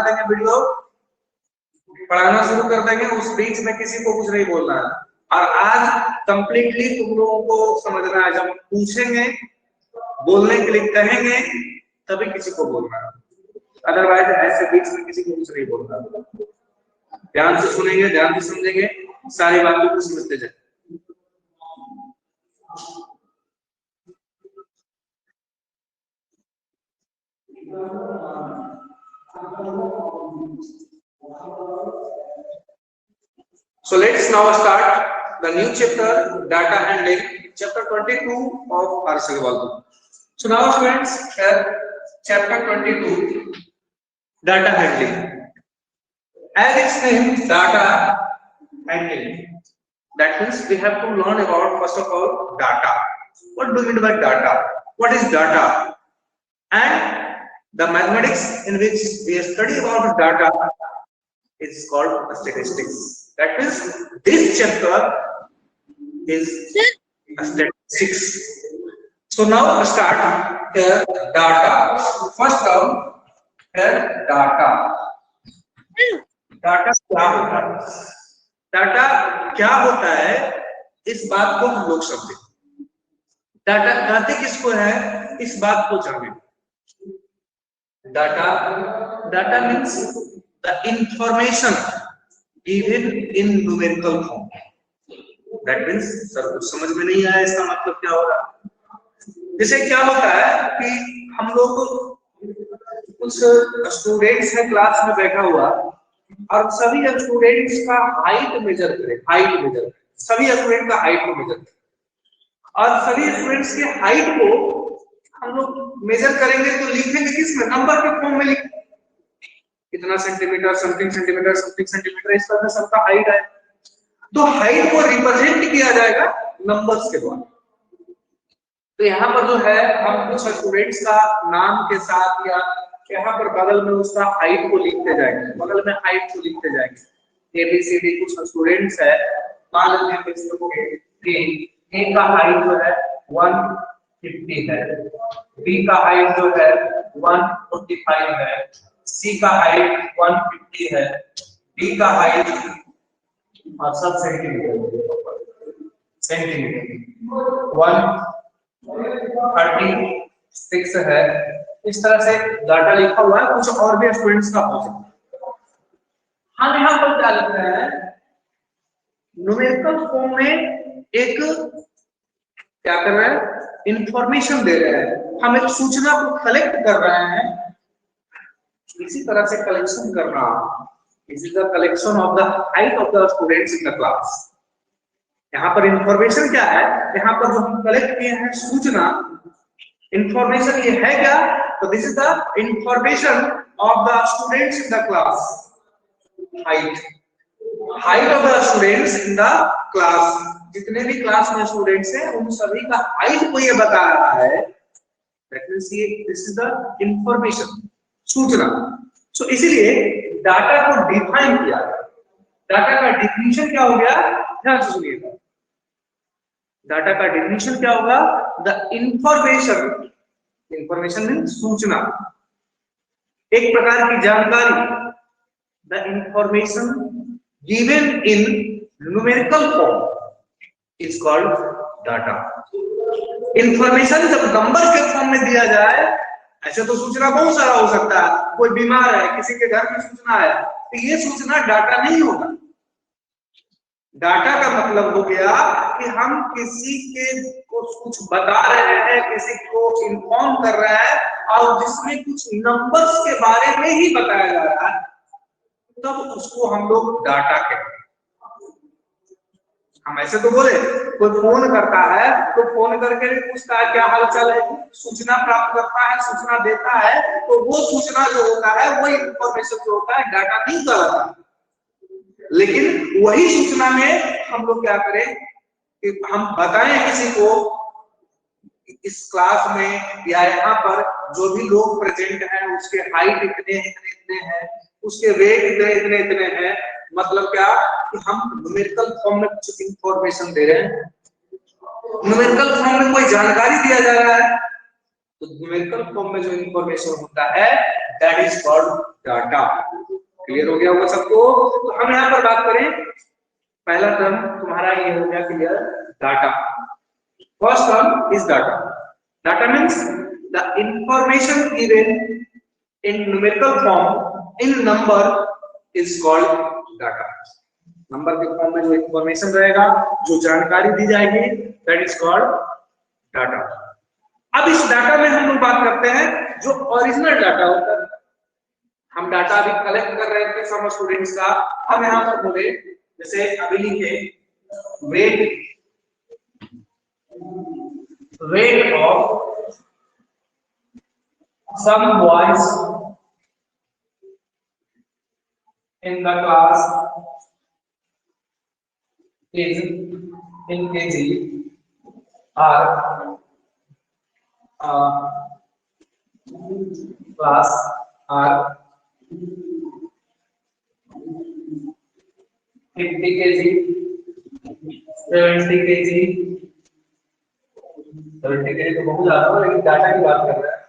देंगे वीडियो, पढ़ाना शुरू कर देंगे, उस बीच में किसी को कुछ नहीं बोलना है। और आज कंप्लीटली तुम लोगों को समझना है, जब पूछेंगे बोलने के लिए कहेंगे तभी किसी को बोलना है, अदरवाइज ऐसे बीच में किसी को कुछ नहीं बोलना। ध्यान से सुनेंगे, ध्यान से समझेंगे, सारी बातों को समझते जाए। So let's now start the new chapter, data handling, chapter 22 of R.S. Agarwal. So now students, chapter 22, data handling. As its name, data handling. That means we have to learn about, first of all, data. What do we mean by data? What is data? And the mathematics in which we study about data is called statistics. That means this chapter is statistics. So now start here data. First term here data. Data क्या होता है? Data क्या होता है, इस बात को हम लोग समझें। डाटा कहते किसको है, इस बात को जानें। Data, data means the information given in numerical form. That means sir कुछ समझ में नहीं आया, इसका मतलब क्या हो रहा है? जैसे क्या होता है कि हम लोग कुछ स्टूडेंट्स है क्लास में बैठा हुआ, और सभी स्टूडेंट्स का हाइट मेजर करें, हाइट मेजर करें, सभी स्टूडेंट का हाइट को मेजर करें, और सभी स्टूडेंट्स के हाइट को हम लोग मेजर करेंगे तो लिखेंगे किसमें, नंबर के फॉर्म में लिखेंगे, कितना centimetre, something centimetre, something centimetre, इस तरह से सबका हाइट है। तो हाइट को रिप्रेजेंट किया जाएगा नंबर्स के द्वारा। तो यहाँ पर जो है हम कुछ स्टूडेंट्स का नाम के साथ या यहाँ पर बगल में उसका हाइट को लिखते जाएंगे, बगल में हाइट को लिखते जाएंगे। ABCD कुछ स्टूडेंट्स है, मान लीजिए A का हाइट जो है 150 है, B का हाइट जो है 145 है, C का हाइट 150 है, D का हाइट और सब सेंटीमीटर 136 है। इस तरह से डाटा लिखा हुआ है, कुछ और भी स्टूडेंट्स का हो सकता है। हम यहाँ पर क्या लिख रहे हैं, न्यूमेरिकल फॉर्म में एक क्या कर रहे हैं, इंफॉर्मेशन दे रहे हैं, हम एक सूचना को कलेक्ट कर रहे हैं। इसी तरह से कलेक्शन करना, this is the collection of the height of the students in the class. यहाँ पर इंफॉर्मेशन क्या है, यहाँ पर जो हम कलेक्ट किए हैं सूचना, इंफॉर्मेशन ये है क्या, तो this is the information of the students in the class. Height of the students in the class, जितने भी क्लास में स्टूडेंट्स हैं उन सभी का हाइट को ये बता रहा है। दैट मींस ये दिस इज द इंफॉर्मेशन, सूचना। सो इसीलिए डाटा को डिफाइन किया गया। डाटा का डिफिनीशन क्या हो गया, ध्यान से सुनिएगा। डाटा का डिफिनीशन क्या होगा, द इंफॉर्मेशन, इंफॉर्मेशन मीन्स सूचना, एक प्रकार की जानकारी, the information given in numerical form is called data. Information जब नंबर के फॉर्म में दिया जाए, ऐसे तो सूचना बहुत सारा हो सकता है, कोई बीमार है, किसी के घर में सूचना है, तो ये सूचना डाटा नहीं होगा। डाटा का मतलब हो गया कि हम किसी के को कुछ बता रहे हैं, किसी को इन्फॉर्म कर रहे हैं, और जिसमें कुछ नंबर्स के बारे में ही बताया जा रहा है, तब उसको हम लोग डाटा कहते हैं। हम ऐसे तो बोले, कोई फोन करता है तो फोन करके पूछता है क्या हाल चाल है, सूचना प्राप्त करता है, सूचना देता है, तो वो सूचना जो होता है, वो इंफॉर्मेशन जो होता है, डाटा नहीं कहलाता। लेकिन वही सूचना में हम लोग क्या करें कि हम बताएं किसी को, इस क्लास में या यहाँ पर जो भी लोग प्रेजेंट हैं उसके हाइट इतने इतने इतने हैं, उसके वेट इतने इतने इतने हैं। मतलब क्या कि हम न्यूमेरिकल फॉर्म में कुछ इंफॉर्मेशन दे रहे हैं, न्यूमेरिकल फॉर्म में कोई जानकारी दिया जा रहा है। तो न्यूमेरिकल फॉर्म में जो इंफॉर्मेशन होता है that is called data. Clear हो गया होगा सबको? तो हम यहाँ पर बात करें, पहला टर्म तुम्हारा ये हो गया clear, data. First term is data. Data means the information given in numerical form in number is called data. Number के फॉर्म में जो इंफॉर्मेशन रहेगा, जो जानकारी दी जाएगी, दैट इज कॉल्ड डाटा। अब इस डाटा में हम लोग बात करते हैं जो ओरिजिनल डाटा होता है। हम डाटा अभी कलेक्ट कर रहे थे सम स्टूडेंट्स का, हम यहां पर बोले जैसे अभी लिखे weight of some boys in the class is in kg are class are 50 kg 70 kg 70 kg तो बहुत ज्यादा है, लेकिन डाटा की बात कर रहे हैं।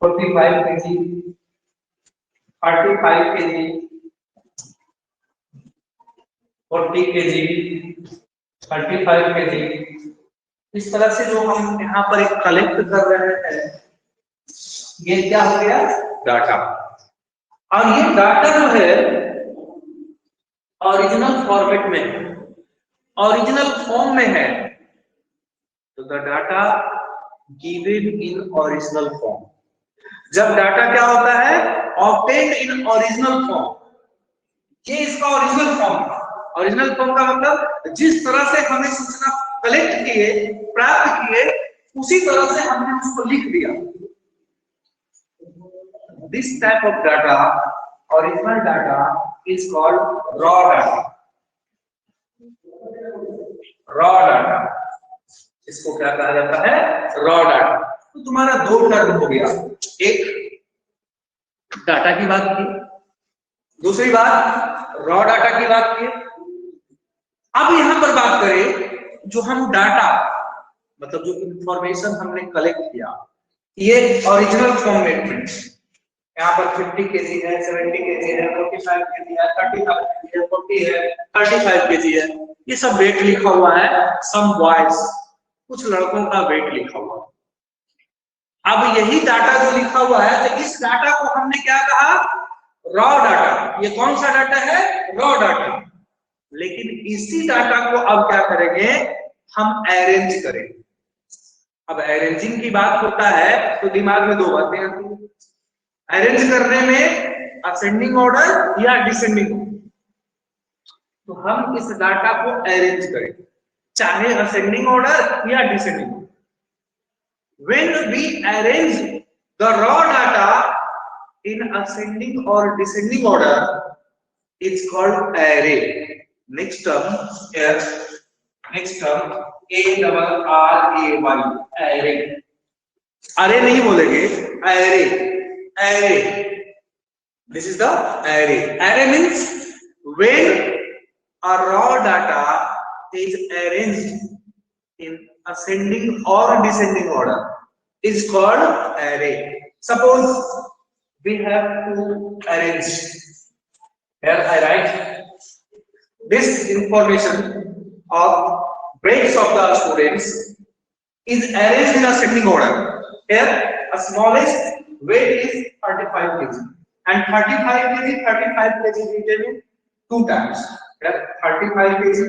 45 kg 35 kg 40 kg 35 kg, इस तरह से जो हम यहाँ पर एक कलेक्ट कर रहे हैं, ये क्या हो गया? डाटा। और ये डाटा जो है ओरिजिनल फॉर्मेट में है, ओरिजिनल फॉर्म में है, तो the data given in original form. जब डाटा क्या होता है? Obtained in original form. ये इसका ओरिजिनल फॉर्म था। ओरिजिनल फॉर्म का मतलब जिस तरह से हमें सूचना कलेक्ट किए, प्राप्त किए, उसी तरह से हमने उसको लिख दिया। This type of data, original data, is called raw data. Raw data, इसको क्या कहा जाता है? Raw data. तो तुम्हारा दो टर्म हो गया, एक डाटा की बात की, दूसरी बात रॉ डाटा की बात की। अब यहां पर बात करें जो हम डाटा मतलब जो इंफॉर्मेशन हमने कलेक्ट किया, ये ओरिजिनल फॉर्मेट, यहाँ पर 50 केजी है, 70 केजी है, 45 केजी है, 35 केजी है, 40 है, 35 केजी है, ये सब वेट लिखा हुआ है। सम बॉयज, कुछ लड़कों का वेट लिखा हुआ है। अब यही डाटा जो लिखा हुआ है, तो इस डाटा को हमने क्या कहा? Raw data. ये कौन सा डाटा है? Raw data. लेकिन इसी डाटा को अब क्या करेंगे? हम अरेंज करेंगे। अब अरेंजिंग की बात होता है तो दिमाग में दो बातें आती हैं। अरेंज करने में असेंडिंग ऑर्डर या डिसेंडिंग ऑर्डर। तो हम इस डाटा को अरेंज करेंगे, चाहे असेंडिंग ऑर्डर या descending order. When we arrange the raw data in ascending or descending order, it's called array. Next term is A-R-R-A-Y, array. array नहीं बोलेंगे, array. This is the array. Array means when a raw data is arranged in ascending or descending order, is called array. Suppose we have to arrange. Here I write this information of weights of the students is arranged in ascending order. Here a smallest weight is 35 kg and 35 kg written two times. Here 35 kg.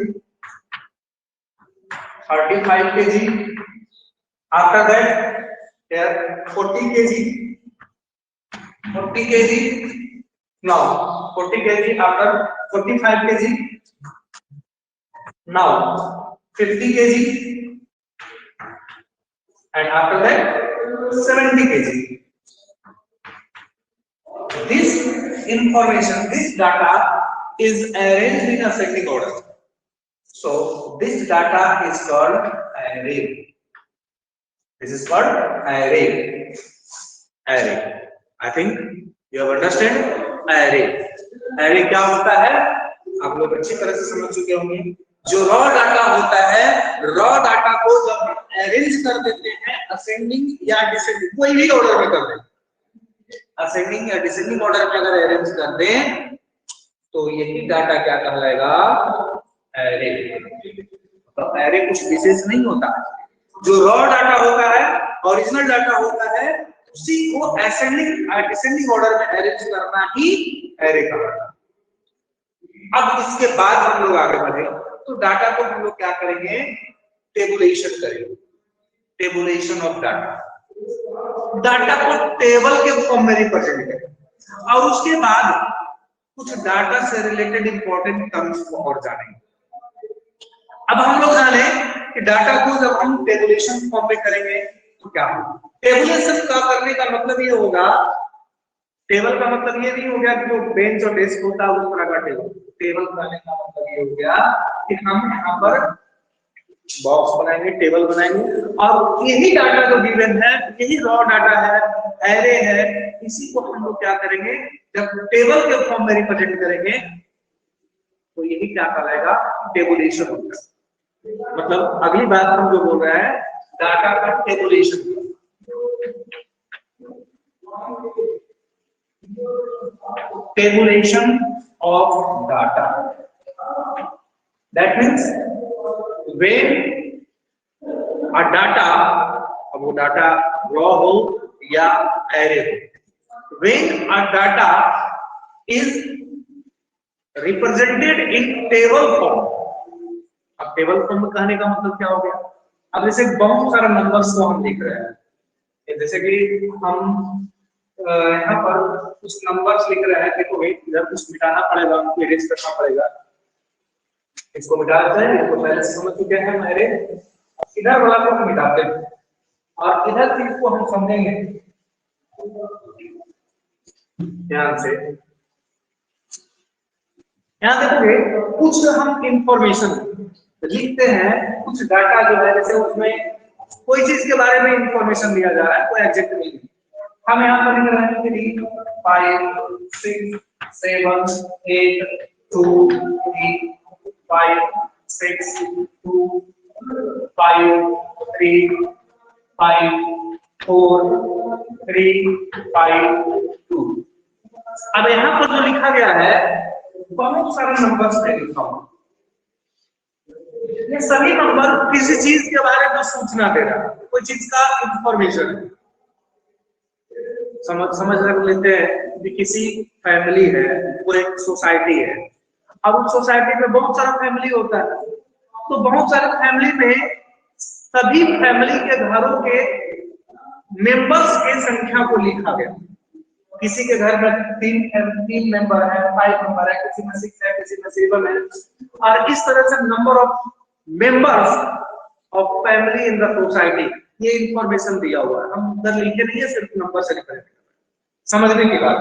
After that, here 40 kg. Now 40 kg after 45 kg. Now 50 kg. And after that 70 kg. This information, this data is arranged in ascending order. So this data is called array. This is called array. I think you have understand array. Array क्या होता है? आप लोग अच्छी तरह से समझ चुके होंगे। जो रॉ डाटा होता है, रॉ डाटा को जब हम अरेंज कर देते हैं असेंडिंग या डिसेंडिंग, कोई भी ऑर्डर में कर दें, असेंडिंग या डिसेंडिंग ऑर्डर में अगर अरेंज कर दें तो यही डाटा क्या कहलाएगा, एरे। तो एरे कुछ विशेष नहीं होता, जो रॉ डाटा होता है, ओरिजिनल डाटा होता है, उसी को असेंडिंग या डिसेंडिंग ऑर्डर में अरेंज करना ही एरे कहलाता है। अब इसके बाद हम लोग आगे बढ़े तो डाटा को हम लोग क्या करेंगे, टेबुलेशन करेंगे, टेबुलेशन ऑफ डाटा, डाटा को टेबल के फॉर्म में रिप्रेजेंट करेंगे और उसके बाद कुछ डाटा से रिलेटेड इंपॉर्टेंट टर्म्स को और जानेंगे। अब हम लोग जाने कि डाटा को जब हम टेबुलेशन फॉर्म में करेंगे तो क्या होगा। टेबुलेशन का करने का मतलब ये होगा, टेबल का मतलब ये नहीं हो गया कि जो बेंच और डेस्क होता है उस तरह का टेबल, टेबल बनाने का मतलब ये हो गया कि हम यहाँ पर बॉक्स बनाएंगे, टेबल बनाएंगे और यही डाटा जो गिवन है, यही रॉ डाटा है, एरे है, इसी को हम लोग क्या करेंगे, जब टेबल के फॉर्म में रिप्रेजेंट करेंगे तो यही क्या कहलाएगा, टेबुलेशन होगा। मतलब अगली बात हम जो बोल रहे हैं डाटा का tabulation, tabulation of data, that means when a data, अब वो डाटा raw हो या array हो, when a data is represented in table form, अब टेबल फॉर्म में कहने का मतलब क्या हो गया, अब जैसे बहुत सारे नंबर्स को हम लिख रहे हैं, जैसे कि हम यहाँ पर कुछ नंबर्स लिख रहे हैं, देखो भाई इधर कुछ मिटाना पड़ेगा, हमको इरेज करना पड़ेगा, इसको मिटा देते हैं, इसको पहले समझ चुके हैं मेरे, इधर वाला को हम मिटाते हैं और इधर चीज को हम समझेंगे ध्यान से। यहाँ देखोगे कुछ हम इंफॉर्मेशन लिखते हैं, कुछ डाटा जो है जैसे उसमें कोई चीज के बारे में इंफॉर्मेशन दिया जा रहा है, कोई एग्जैक्ट नहीं, हम यहाँ पर लिख रहे हैं 3 5 6 7 8 2 3 5 6 2 5 3 5 4 3 5 2। अब यहाँ पर जो लिखा गया है बहुत सारे नंबर्स है लिखा हुआ, ये सभी नंबर किसी चीज के बारे में सूचना दे रहा है, कोई चीज का इंफॉर्मेशन है। समझ रख लेते हैं कि किसी फैमिली है, वो एक सोसाइटी है, अब उस सोसाइटी में बहुत सारा फैमिली होता है, तो बहुत सारे फैमिली में सभी फैमिली के घरों के मेंबर्स की संख्या को लिखा गया, किसी के घर में 3 मेंबर है, 5 मेंबर है, किसी में 6 है, किसी में 7 है, और इस तरह से number of members of family in the society, ये इंफॉर्मेशन दिया हुआ है, हम उधर लिखे नहीं है, सिर्फ नंबर से लिखा है, समझने की बात।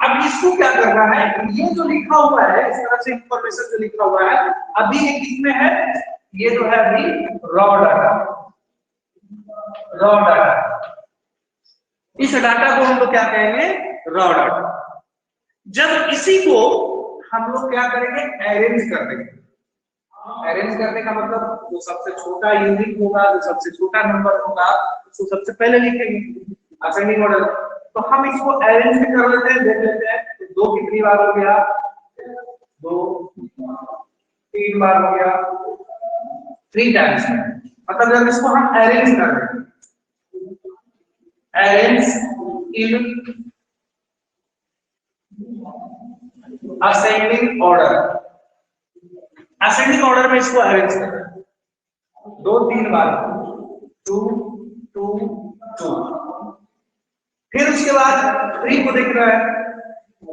अब इसको क्या करना है, ये जो लिखा हुआ है इस तरह से इंफॉर्मेशन जो लिखा हुआ है, अभी ये किसमें है, ये जो है अभी रॉ डाटा, रॉ डाटा, इस डाटा को हम लोग क्या कहेंगे, रॉ डाटा। जब इसी को हम लोग क्या करेंगे, अरेंज कर देंगे, अरेंज करने का मतलब जो सबसे छोटा यूनिट होगा, जो सबसे छोटा नंबर होगा उसको सबसे पहले लिखेंगे असेंडिंग ऑर्डर। तो हम इसको अरेंज कर लेते हैं, देख लेते हैं, 2 कितनी बार हो गया, 2 3 बार हो गया, 3 टाइम्स में, मतलब जब इसको हम अरेंज कर रहे हैं, arrange in ascending order, ascending order में इसको अरेंज कर रहे हैं, 2-3 बार, 2 2 2, फिर उसके बाद 3 को देख रहा है,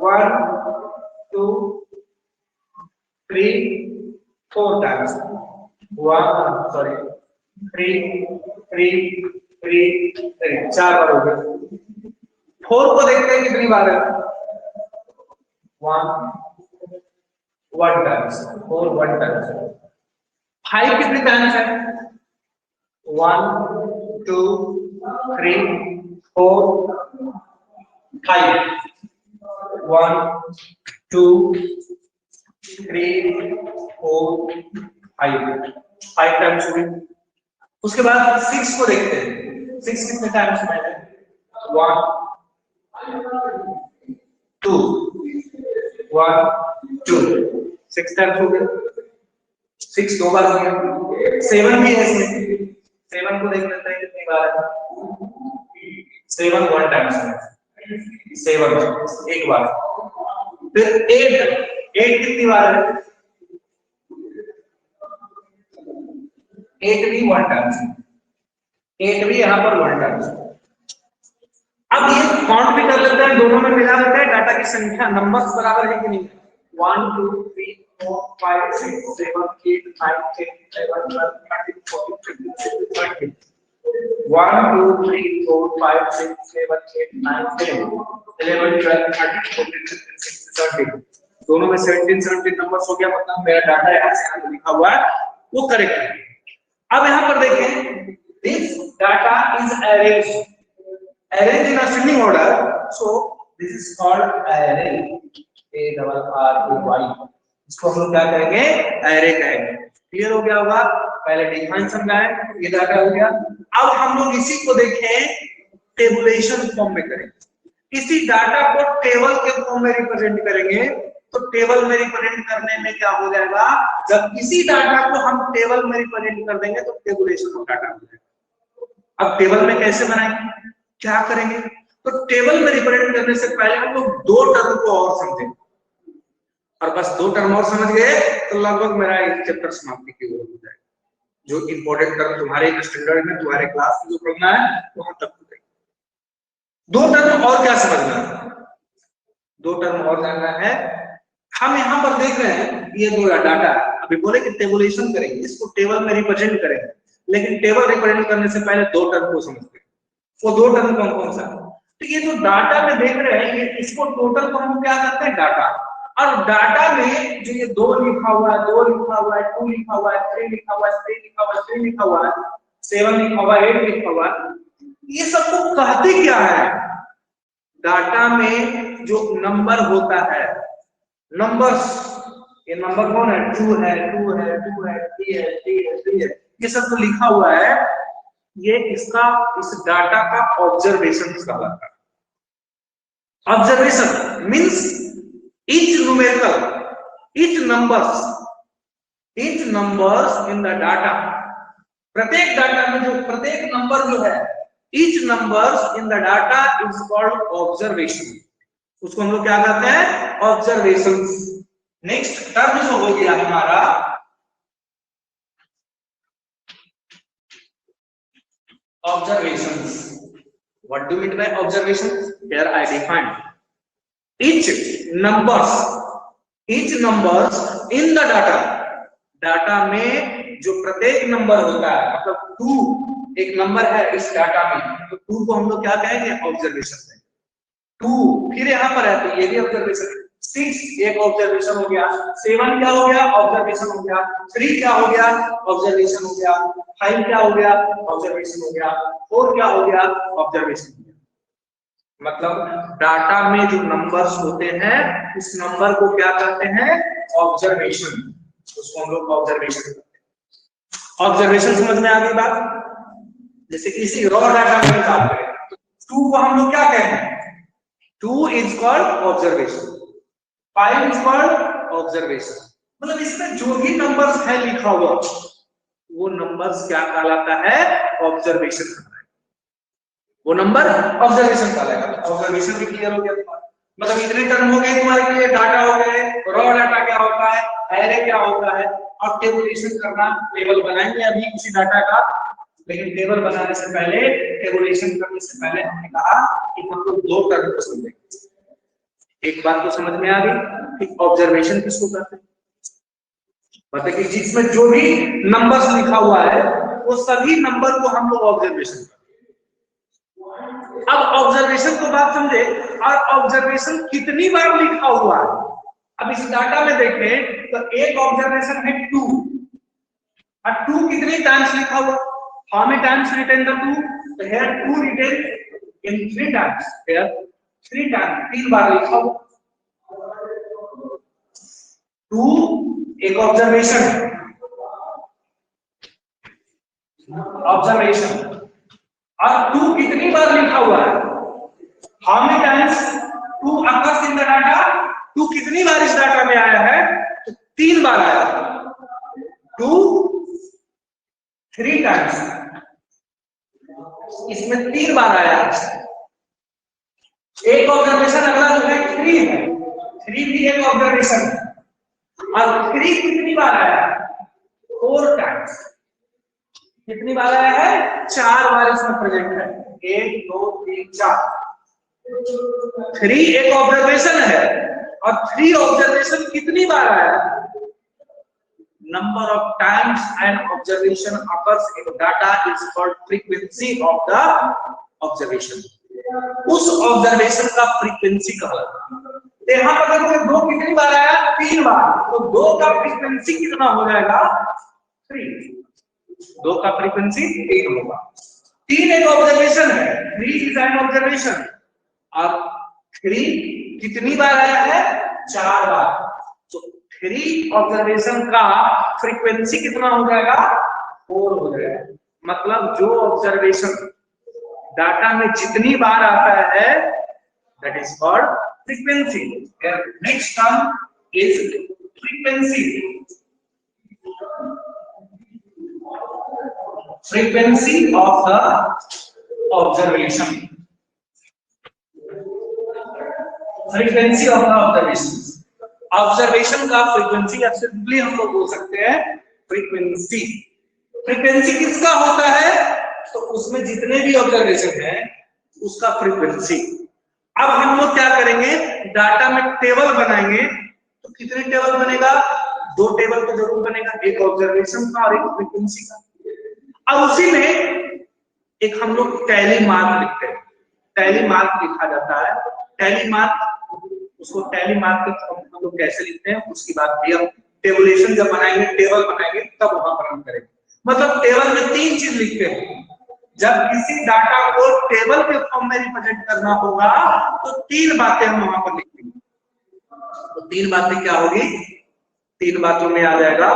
1 2 3 4 टाइम्स, 3 4 बार हो गए। 4 को देखते हैं कितनी बार है, 1 टाइम्स, 4 1 टाइम्स। 5 कितनी टाइम्स है, 1 2 3 4 5, 1 2 3 4 5 टाइम्स हो गए। उसके बाद 6 को देखते हैं, 6 कितने टाइम्स में है? 1 2 1 2 6 टाइम्स हो गए। 6 दो बार हो गया। 7 भी है इसमें, 7 को देख लेते हैं कितनी बार है। 7 1 टाइम्स है, 7 एक बार। फिर 8 कितनी बार है? 8 भी 1 टाइम्स, 8 भी यहाँ पर 1 टाइम्स। अब ये काउंट भी कर लेते हैं, दोनों में मिला लेते हैं डाटा की संख्या, नंबर्स बराबर है कि नहीं। 1 2 3 4 5 6 7 8 9 10 11 12 13 14 15 16 17 1 2 3 4 5 6 7 8 9 10 11 12 13 14 15 16 17 दोनों में 17 17 नंबर्स हो गया, मतलब मेरा डाटा यहाँ से लिखा हुआ है वो करेक्ट है। अब यहाँ पर देखें, this data is arranged in ascending order, so this is called array, A-R-R-A-Y। इसको हम लोग क्या कहेंगे? array कहेंगे। क्लियर हो गया होगा? पहले डिफाइन समझाएं, ये डाटा हो गया। अब हम लोग इसी को देखें टेबुलेशन फॉर्म में करेंगे। इसी डाटा को टेबल के फॉर्म में रिप्रेजेंट करेंगे, तो टेबल में रिप्रेजेंट करने में क्या हो जाएगा? जब इसी डाटा को हम टेबल में रिप्रेजेंट कर देंगे तो टेबुलेशन ऑफ डाटा हो जाएगा। अब टेबल में कैसे बनाएंगे, क्या करेंगे? तो टेबल में रिप्रेजेंट करने से पहले हम लोग 2 टर्म को और समझेंगे, और बस 2 टर्म और समझ गए तो लगभग मेरा एक चैप्टर समाप्ति की ओर हो जाएगा। जो इंपॉर्टेंट टर्म तुम्हारे स्टैंडर्ड में, तुम्हारे क्लास में जो पढ़ना है वहां तक हो जाएगा। 2 टर्म और क्या समझना है? 2 टर्म और जानना है। हम यहाँ पर देख रहे हैं ये 2 डाटा, अभी बोले कि टेबुलेशन करेंगे, इसको टेबल में रिप्रेजेंट करेंगे, लेकिन टेबल रिप्रेजेंट करने से पहले 2 टर्म को समझते हैं। वो 2 टर्म कौन कौन सा? तो ये जो डाटा में देख रहे हैं, ये इसको टोटल को हम क्या करते हैं? डाटा। और डाटा में जो ये 2 लिखा हुआ है, 2 लिखा हुआ है, 2 लिखा हुआ है, 3 लिखा हुआ है, 3 लिखा हुआ है, 3 लिखा हुआ है, 7 लिखा हुआ है, 8 लिखा हुआ है, ये सबको कहते क्या है? डाटा में जो नंबर होता है, नंबर्स, ये नंबर कौन है? 2 है, 2 है, 2 है, 3 है, 3 है, 3 है, ये सब जो लिखा हुआ है, ये इसका, इस डाटा का ऑब्जर्वेशन कहलाता है। Observation means each numerical, each numbers in the data, प्रत्येक डाटा में जो प्रत्येक नंबर जो है, each numbers in the data is called observation। उसको हम लोग क्या कहते हैं? ऑब्जर्वेशंस। नेक्स्ट टर्म जो हो गया हमारा observations. What do you mean by observations? Here I define each numbers in the data, data में जो प्रत्येक नंबर होता है, मतलब 2 एक नंबर है इस डाटा में, तो 2 को हम लोग क्या कहेंगे? ऑब्जर्वेशन है। 2 फिर यहाँ पर है तो ये भी ऑब्जर्वेशन है। 6 एक ऑब्जर्वेशन हो गया, 7 क्या हो गया? ऑब्जर्वेशन हो गया, 3 क्या हो गया? ऑब्जर्वेशन हो गया, 5 क्या हो गया? ऑब्जर्वेशन हो गया, 4 क्या हो गया? ऑब्जर्वेशन हो गया। मतलब डाटा में जो नंबर्स होते हैं उस नंबर को क्या कहते हैं? ऑब्जर्वेशन। उसको हम लोग ऑब्जर्वेशन कहते हैं। ऑब्जर्वेशन समझ में आ गई बात? जैसे इसी रॉ डाटा में बात करें तो 2 को हम लोग क्या कहते हैं? 2 is called observation, 5 is called observation. मतलब इसमें जो भी नंबर्स है लिखा हुआ, वो नंबर्स क्या कहलाता है? ऑब्जर्वेशन। वो नंबर ऑब्जर्वेशन कहलाएगा। ऑब्जर्वेशन भी क्लियर हो गया। मतलब इतने टर्म हो गए तुम्हारे लिए, डाटा हो गए, रॉ डाटा क्या होता है, एरे क्या होता है, और टेबुलेशन करना। टेबल बनाएंगे अभी उसी डाटा का, लेकिन टेबल बनाने से पहले, टेबुलेशन करने से पहले हमने कहा कि हम लोग 2 टर्म को समझेंगे। एक बात तो समझ में आ गई कि ऑब्जर्वेशन किसको कहते हैं? मतलब कि जिसमें जो भी नंबर्स लिखा हुआ है वो सभी नंबर को हम लोग ऑब्जर्वेशन करते हैं। अब ऑब्जर्वेशन को बात समझे, और ऑब्जर्वेशन कितनी बार लिखा हुआ है। अब इस डाटा में देखें तो एक ऑब्जर्वेशन है 2, और 2 कितने टाइम्स लिखा हुआ? How many times written the 2? तो here 2 written in 3 times, here 3 times, 3 बार लिखा हुआ। 2 एक ऑब्जर्वेशन है, ऑब्जर्वेशन। और 2 कितनी बार लिखा हुआ है, how many times 2 occurs in the data, 2 कितनी बार इस डाटा में आया है, तो 3 बार आया है, 2 3 टाइम्स, इसमें 3 बार आया है। एक ऑब्जर्वेशन अगला जो है 3 है, 3 भी एक ऑब्जर्वेशन है। और 3 कितनी बार आया है, 4 टाइम्स। कितनी बार आया है, 4 बार इसमें प्रेजेंट है, 1 2 3 4। 3 एक ऑब्जर्वेशन है, और 3 ऑब्जर्वेशन कितनी बार आया है, number of times an observation occurs in data is called frequency of the observation। उस ऑब्जर्वेशन का फ्रीक्वेंसी कहलाता है। यहाँ पर देखो 2 कितनी बार आया, 3 बार, तो 2 का फ्रीक्वेंसी कितना हो जाएगा, 3। 2 का फ्रीक्वेंसी 3 होगा। 3 एक ऑब्जर्वेशन है, 3 इज एन ऑब्जर्वेशन। और 3 कितनी बार आया है, 4 बार, तो 3 ऑब्जर्वेशन का फ्रीक्वेंसी कितना हो जाएगा, 4 हो जाएगा। मतलब जो ऑब्जर्वेशन डाटा में जितनी बार आता है that is called frequency. Next term is frequency. Frequency of the observation, frequency of the observation. Observation का फ्रीक्वेंसी या सिंपली हम लोग बोल सकते हैं फ्रीक्वेंसी। फ्रीक्वेंसी किसका होता है, तो उसमें जितने भी ऑब्जर्वेशन है उसका फ्रीक्वेंसी। अब हम लोग क्या करेंगे, डाटा में टेबल बनाएंगे। तो कितने टेबल बनेगा, 2 टेबल तो जरूर बनेगा, एक ऑब्जर्वेशन का और एक फ्रीक्वेंसी का। अब उसी में एक हम लोग टैली मार्क लिखते हैं। टैली मार्क लिखा जाता है, टैली मार्क, उसको टैली मार्क हम लोग कैसे लिखते हैं उसकी बात भी हम टेबुलेशन जब बनाएंगे, टेबल बनाएंगे तब वहां पर हम करेंगे। मतलब टेबल में 3 चीज लिखते हैं। जब किसी डाटा को टेबल के फॉर्म में रिप्रेजेंट करना होगा तो 3 बातें हम वहां पर लिखेंगे। तो 3 बातें क्या होगी, 3 बातों में आ जाएगा,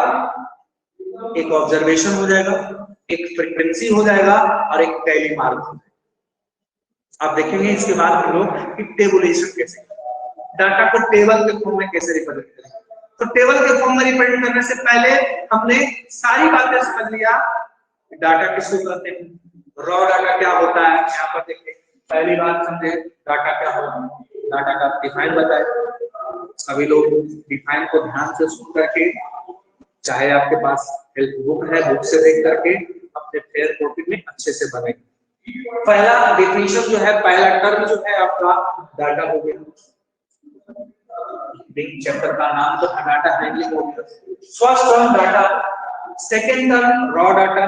एक ऑब्जर्वेशन हो जाएगा, एक फ्रीक्वेंसी हो जाएगा और एक टैली मार्क हो जाएगा। आप देखेंगे इसके बाद हम लोग कि टेबुलेशन कैसे, डाटा को टेबल के फॉर्म में कैसे रिप्रेजेंट करें। तो टेबल के फॉर्म में रिप्रेजेंट करने से पहले हमने सारी बातें समझ लिया। डाटा किसको कहते हैं, रॉ डाटा क्या होता है, यहाँ पर देखिए पहली बात समझे डाटा क्या होता है। डाटा का डिफाइन बताए, सभी लोग डिफाइन को ध्यान से सुन करके, चाहे आपके पास हेल्प बुक है, बुक से देख करके अपने फेयर कॉपी में अच्छे से बनेंगे। पहला डेफिनेशन जो है, पहला टर्म जो है आपका डाटा हो गया। चैप्टर का नाम तो डाटा हैंडलिंग हो गया। First term data, second term raw data,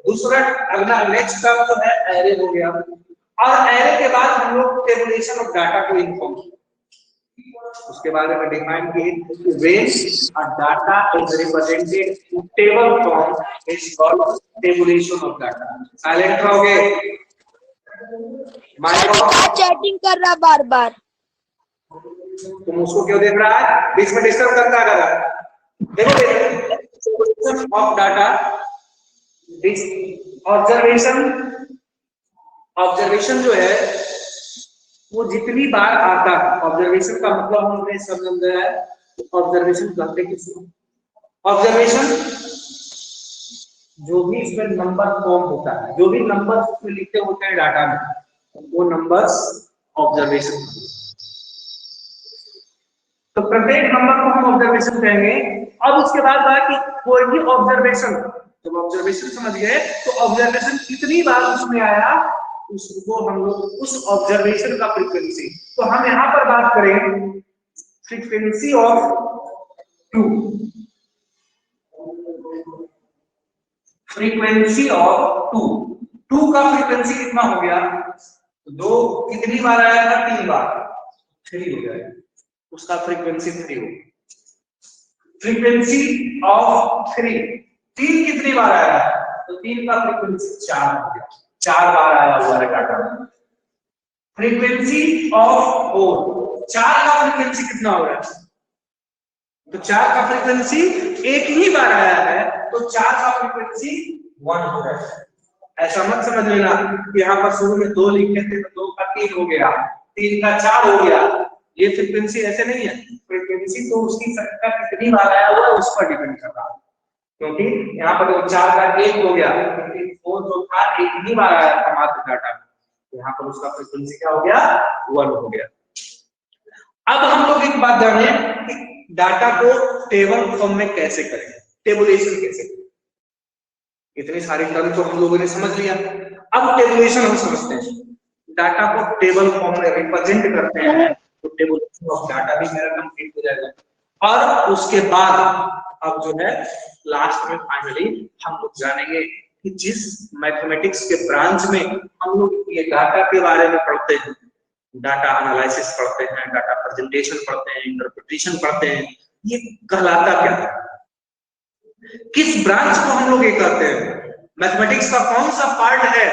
दूसरा अगला नेक्स्ट टर्म जो है एरे हो गया। और एरे के बाद हम लोग टेबुलेशन ऑफ डाटा को इन्फॉर्म, उसके बारे में डिफाइन किए, when a data is represented in table form is called tabulation of data. Silent रहोगे, माइक्रोफोन चैटिंग कर रहा बार बार। तुम उसको क्यों देख रहा है, बीच में डिस्टर्ब करता है। देखो ऑफ डाटा, ऑब्जर्वेशन जो है वो जितनी बार आता है, ऑब्जर्वेशन का मतलब हमने समझा है, ऑब्जर्वेशन कहते किसको, ऑब्जर्वेशन जो भी इसमें नंबर फॉर्म होता है, जो भी नंबर उसमें लिखे होते हैं डाटा में, वो नंबर्स ऑब्जर्वेशन। तो प्रत्येक नंबर को हम ऑब्जर्वेशन कहेंगे। अब उसके बाद बात कि कोई भी ऑब्जर्वेशन, जब ऑब्जर्वेशन समझ गए तो ऑब्जर्वेशन कितनी बार उसमें आया, उसको हम लोग उस ऑब्जर्वेशन का फ्रीक्वेंसी। तो हम यहां पर बात करें फ्रीक्वेंसी ऑफ 2, फ्रीक्वेंसी ऑफ 2 का फ्रीक्वेंसी कितना हो गया, 2 कितनी बार आया था, 3 बार, 3 हो जाएगा, उसका फ्रीक्वेंसी 3 हो। फ्रीक्वेंसी ऑफ 3 कितनी बार आया, तो 3 का फ्रीक्वेंसी 4 हो गया, 4 बार आया हुआ है डाटा। फ्रीक्वेंसी ऑफ 4 का फ्रीक्वेंसी कितना हो रहा है, तो 4 का फ्रीक्वेंसी 1 ही बार आया है, तो 4 का फ्रीक्वेंसी 1 हो रहा है। ऐसा मत समझ लेना कि यहाँ पर शुरू में 2 लिखे थे तो 2 का 3 हो गया, 3 का 4 हो गया। ये फ्रीक्वेंसी ऐसे नहीं है। फ्रीक्वेंसी तो उसकी संख्या कितनी बार आया हुआ है उस पर डिपेंड कर रहा है, क्योंकि यहाँ पर 4 का 1 हो गया, क्योंकि 4 जो था 1 ही बार आया था मात्र डाटा में, यहाँ पर उसका फ्रीक्वेंसी क्या हो गया, 1 हो गया। अब हम लोग एक बात जाने कि डाटा को टेबल फॉर्म में कैसे करें, टेबुलेशन कैसे करें। इतनी सारी टर्म तो हम लोगों ने समझ लिया, अब टेबुलेशन हम समझते हैं। डाटा को टेबल फॉर्म में रिप्रेजेंट करते हैं तो टेबुलेशन ऑफ डाटा भी मेरा कंप्लीट हो जाएगा। और उसके बाद अब जो है लास्ट में फाइनली हम लोग जानेंगे कि जिस मैथमेटिक्स के ब्रांच में हम लोग ये डाटा के बारे में पढ़ते हैं, डाटा एनालिसिस पढ़ते हैं, डाटा प्रेजेंटेशन पढ़ते हैं, इंटरप्रिटेशन पढ़ते हैं, ये कहलाता क्या है, किस ब्रांच को हम लोग ये करते हैं, मैथमेटिक्स का कौन सा पार्ट है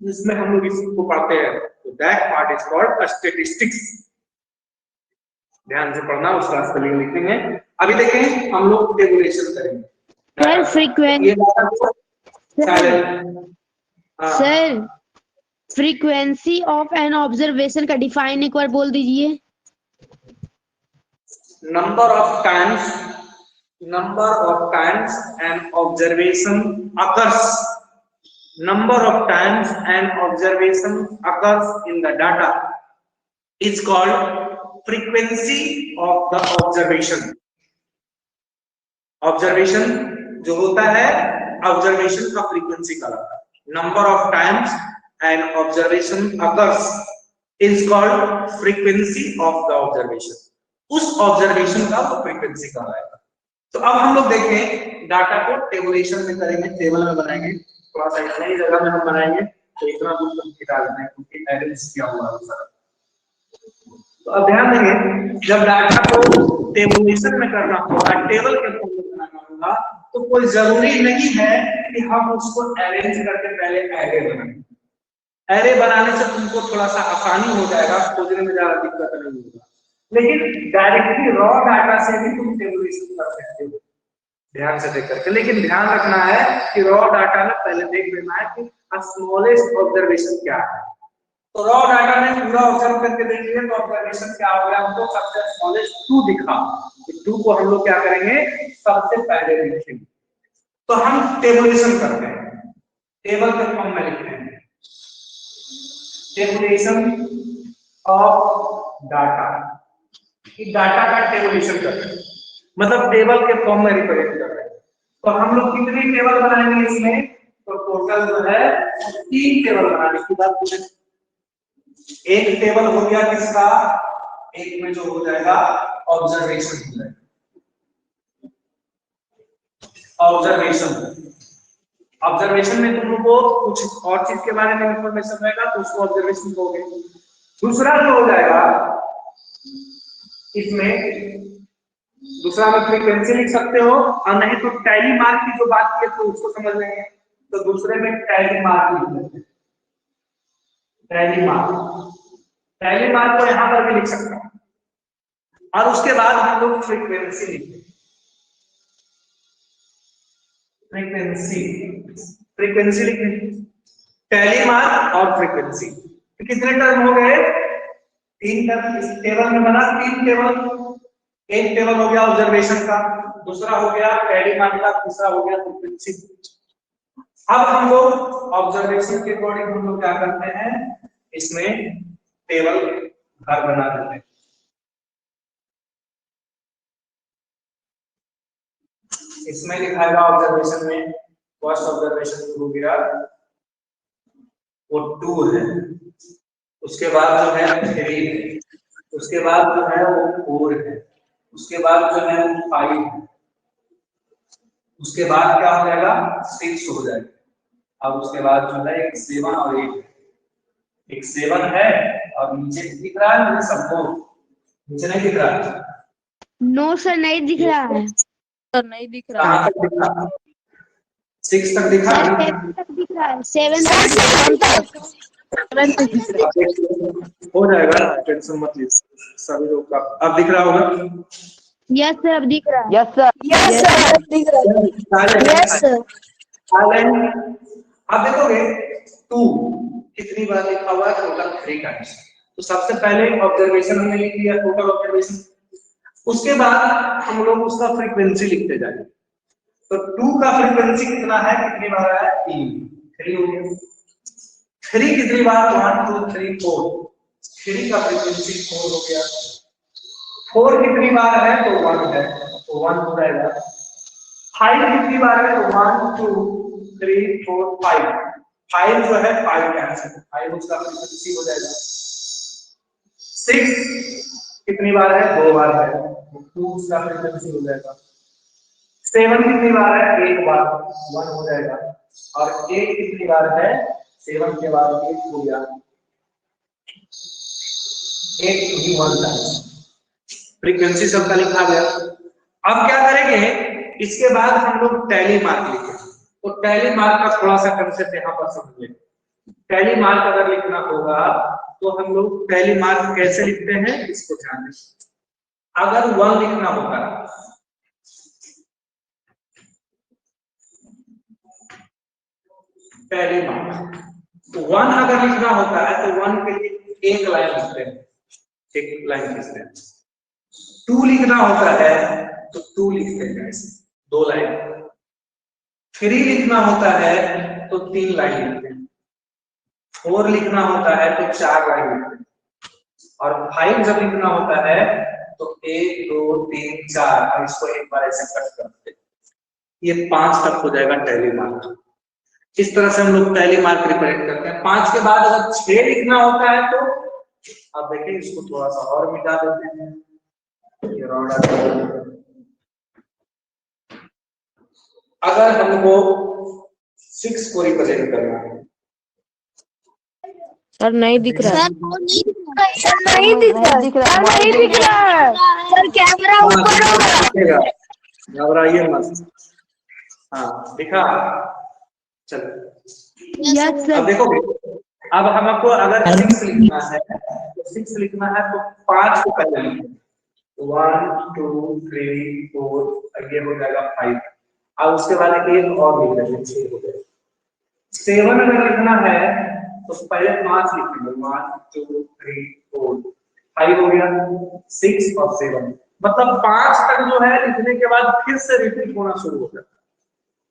जिसमें हम लोग इसको पढ़ते हैं, तो that part is called statistics. ध्यान से पढ़ना, उसका स्पेलिंग लिखेंगे। अभी देखें हम लोग टेबुलेशन करेंगे। Sir frequency of an observation का डिफाइन एक बार बोल दीजिए। Number of times an observation occurs, number of times an observation occurs in the data is called frequency of the observation. Observation जो होता है observation का frequency कहलाता है। Number of times an observation occurs is called frequency of the observation. उस observation का वो frequency कहलाएगा। तो अब हम लोग देखें डाटा को टेबुलेशन में करेंगे, टेबल में बनाएंगे, थोड़ा सा नई जगह में हम बनाएंगे तो इतना कुछ कंप्लीट आ जाता है क्योंकि एरेंज किया हुआ है सारा। तो अब ध्यान देंगे जब डाटा को टेबुलेशन में करना होगा, टेबल के फॉर्म में बनाना होगा, तो कोई जरूरी नहीं है कि हम उसको अरेंज करके पहले एरे बनाएं। एरे बनाने से तुमको थोड़ा सा आसानी हो जाएगा, खोजने में ज्यादा दिक्कत नहीं होगा, लेकिन डायरेक्टली रॉ डाटा से भी तुम टेबुलेशन कर सकते हो ध्यान से देख करके। लेकिन ध्यान रखना है कि रॉ डाटा में पहले देख लेना है कि स्मॉलेस्ट ऑब्जर्वेशन क्या है। तो रॉ डाटा में पूरा ऑब्जर्व करके देख लिया तो ऑब्जर्वेशन क्या हो गया, हमको सबसे स्मॉलेस्ट 2 दिखा, 2 को हम लोग क्या करेंगे सबसे पहले लिखेंगे। तो हम टेबुलेशन करते हैं, टेबल के फॉर्म में लिखते हैं, टेबुलेशन ऑफ डाटा, डाटा का टेबुलेशन करते हैं, मतलब टेबल के फॉर्म में रिप्रेजेंट कर रहे हैं। तो हम लोग कितनी टेबल बनाएंगे इसमें, तो टोटल जो है 3 टेबल बनाने की बात पूछे। एक टेबल हो गया किसका, एक में जो हो जाएगा ऑब्जर्वेशन हो जाएगा, ऑब्जर्वेशन में तुम लोग को कुछ और चीज के बारे में इंफॉर्मेशन रहेगा तो उसको ऑब्जर्वेशन कहोगे। दूसरा जो हो जाएगा इसमें, दूसरा में फ्रीक्वेंसी लिख सकते हो, और नहीं तो टैली मार्क की जो बात की है तो उसको समझ लेंगे। तो दूसरे में टैली मार्क लिख लेते हैं, टैली मार्क को यहां पर भी लिख सकते हैं। और उसके बाद हम लोग फ्रीक्वेंसी लिखते हैं, फ्रीक्वेंसी लिखेंगे, टैली मार्क और फ्रीक्वेंसी। तो कितने टर्म हो गए, 3 टर्म इस टेबल में बना, 3 टेबल। एक टेबल हो गया ऑब्जर्वेशन का, दूसरा हो गया टैली मार्क का, तीसरा हो गया फ्रीक्वेंसी। अब हम लोग ऑब्जर्वेशन के अकॉर्डिंग हम लोग क्या करते हैं, इसमें टेबल घर बना देते हैं। इसमें लिखाएगा ऑब्जर्वेशन में फर्स्ट ऑब्जर्वेशन जो हो गया वो 2 है, उसके बाद जो है 3 है, उसके बाद जो है वो 4 है, उसके बाद जो है वो 5 है, उसके बाद क्या हो जाएगा 6 हो जाएगा। अब उसके बाद जो है एक 7 और 8 है, एक 7 है और नीचे दिख रहा है मुझे सबको, नीचे नहीं दिख रहा है? नो सर नहीं दिख रहा है, सर नहीं दिख रहा है। 6 तक दिखा, 7 तक दिख रहा है, 7 तक हो जाएगा, टेंशन मत लीजिए सभी लोग का। अब दिख रहा होगा? यस सर अब दिख रहा है। यस सर, यस सर दिख रहा है। Yes sir silent. अब देखोगे 2 कितनी बार लिखा हुआ है, टोटल 3 टाइम्स। तो सबसे पहले ऑब्जर्वेशन हमने लिख लिया, टोटल ऑब्जर्वेशन। उसके बाद हम लोग उसका फ्रीक्वेंसी लिखते जाएंगे। तो 2 का फ्रीक्वेंसी कितना है, कितनी बार है, 3 हो गया। 3 कितनी बार, 1 2 3 4, 3 का फ्रीक्वेंसी 4 हो गया। 4 कितनी बार है, तो 1 है, तो 1 हो जाएगा। 5 कितनी बार है, तो 1 2 3 4 5, 5 जो है 5 टाइम्स है, 5 उसका फ्रीक्वेंसी हो जाएगा। 6 कितनी बार है, 2 बार है, 2 उसका फ्रीक्वेंसी हो जाएगा। 7 कितनी बार है, 1 बार, 1 हो जाएगा। और 8 कितनी बार है, 7 के बाद 8 हो गया, 8 भी 1 टाइम्स। फ्रीक्वेंसी सबका लिखा गया। अब क्या करेंगे, इसके बाद हम लोग टैली मार्क लिखेंगे। तो टैली मार्क का थोड़ा सा कंसेप्ट यहाँ पर समझ लें। टैली मार्क अगर लिखना होगा तो हम लोग टैली मार्क कैसे लिखते हैं, इसको ध्यान दें। अगर 1 लिखना होगा, टैली मार्क, तो 1 अगर लिखना होता है तो 1 के लिए एक लाइन लिखते हैं, एक लाइन लिखते हैं। 2 लिखना होता है तो 2 लिखते हैं, ऐसे 2 लाइन। 3 लिखना होता है तो 3 लाइन लिखते हैं। 4 लिखना होता है तो 4 लाइन लिखते हैं। और 5 जब लिखना होता है तो 1 2 3 4, और इसको एक बार ऐसे कट करते हैं। ये 5 तक हो जाएगा टैली मार्क। इस तरह से हम लोग टैली मार्क रिप्रेजेंट करते हैं। 5 के बाद अगर 6 लिखना होता है तो अब देखिए, इसको थोड़ा सा और मिटा देते हैं। ये रौड़ा, अगर हमको 6 को रिप्रेजेंट करना है, सर नहीं दिख रहा है। सर नहीं दिख रहा है। सर कैमरा ऊपर होगा। घबराइए मत। हाँ दिखा, चलो। यस अब सर। देखोगे, अब हमको अगर 6 लिखना है तो 6 लिखना है तो 5 को पहले लिखेंगे। 1 2 3 4, ये हो जाएगा 5। अब उसके बाद एक और लिख देंगे, 6 हो जाएगा। 7 अगर लिखना है तो पहले 5 लिखेंगे, 1 2 3 4, 5 हो गया। 6 और 7, मतलब 5 तक जो है लिखने के बाद फिर से रिपीट होना शुरू हो जाता है।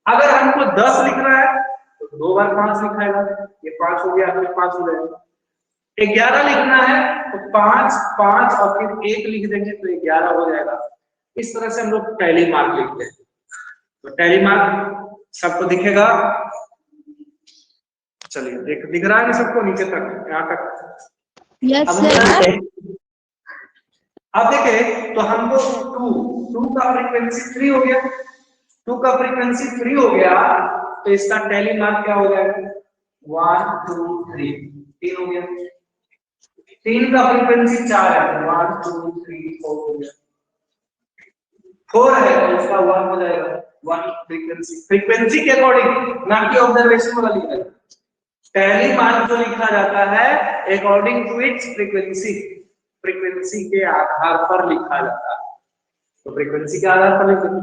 अगर हमको 10 लिखना है तो 2 बार 5 लिखाएगा, ये 5 हो गया, फिर 5 हो जाएगा। 11 लिखना है तो 5 5 और फिर 1 लिख देंगे तो 11 हो जाएगा। इस तरह से हम लोग टैली मार्क लिखते हैं। तो टैली मार्क सबको दिखेगा, चलिए दिख रहा है सबको, नीचे तक, यहाँ तक। यस अब सर। अब देखे तो हमको 2 का फ्रीक्वेंसी 3 हो गया। 2 का फ्रीक्वेंसी 3 हो गया तो इसका टैली मार्क क्या हो जाएगा, 1 2 3 हो गया। 3 का फ्रीक्वेंसी 4 है, 1 2 3 4 हो गया। 4 है तो उसका 1 हो जाएगा, 1 फ्रीक्वेंसी के अकॉर्डिंग, ना कि ऑब्जर्वेशन वाला लिखा है। टैली मार्क जो लिखा जाता है according to its frequency, frequency के आधार पर लिखा जाता है। तो फ्रीक्वेंसी के आधार पर लिखते हैं।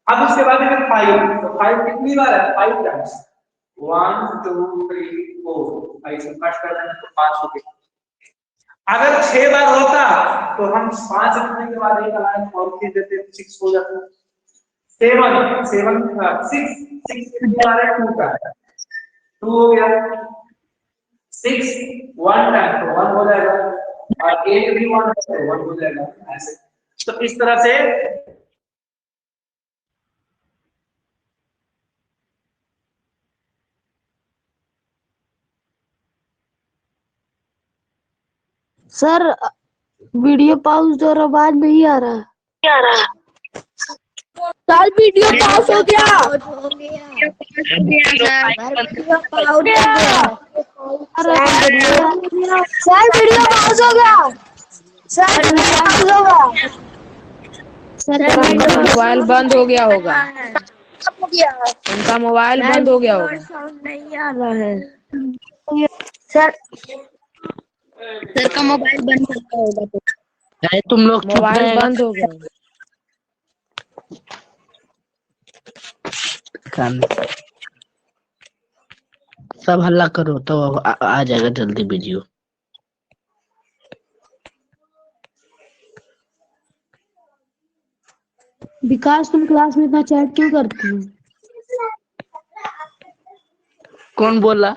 अब उसके बाद अगर 5, तो 5 कितनी बार है, 5 टाइम्स। 1 2 3 4, 5 से काट कर देंगे तो 5 हो गया। अगर 6 बार होता तो हम 5 लिखने के बाद एक लाइन और खींच देते तो 6 हो जाता। 7 6 कितनी बार है, 2 का है, 2 हो गया। 6 1 टाइम तो 1 हो जाएगा, और 8 भी 1 है तो 1 हो जाएगा, ऐसे। तो इस तरह से सर वीडियो पॉज और आवाज नहीं आ रहा। सर वीडियो पॉज हो गया। सर वीडियो पॉज हो गया। सर वीडियो पॉज हो गया। सर उनका मोबाइल बंद हो गया होगा, उनका मोबाइल बंद हो गया होगा। साउंड नहीं आ रहा है सर। सर का मोबाइल बंद करना होगा तो तुम लोग चुप मोबाइल रहेगा। बंद हो गया होगा। सब हल्ला करो तो आ जाएगा जल्दी वीडियो। विकास तुम क्लास में इतना चैट क्यों करती हो? कौन बोला?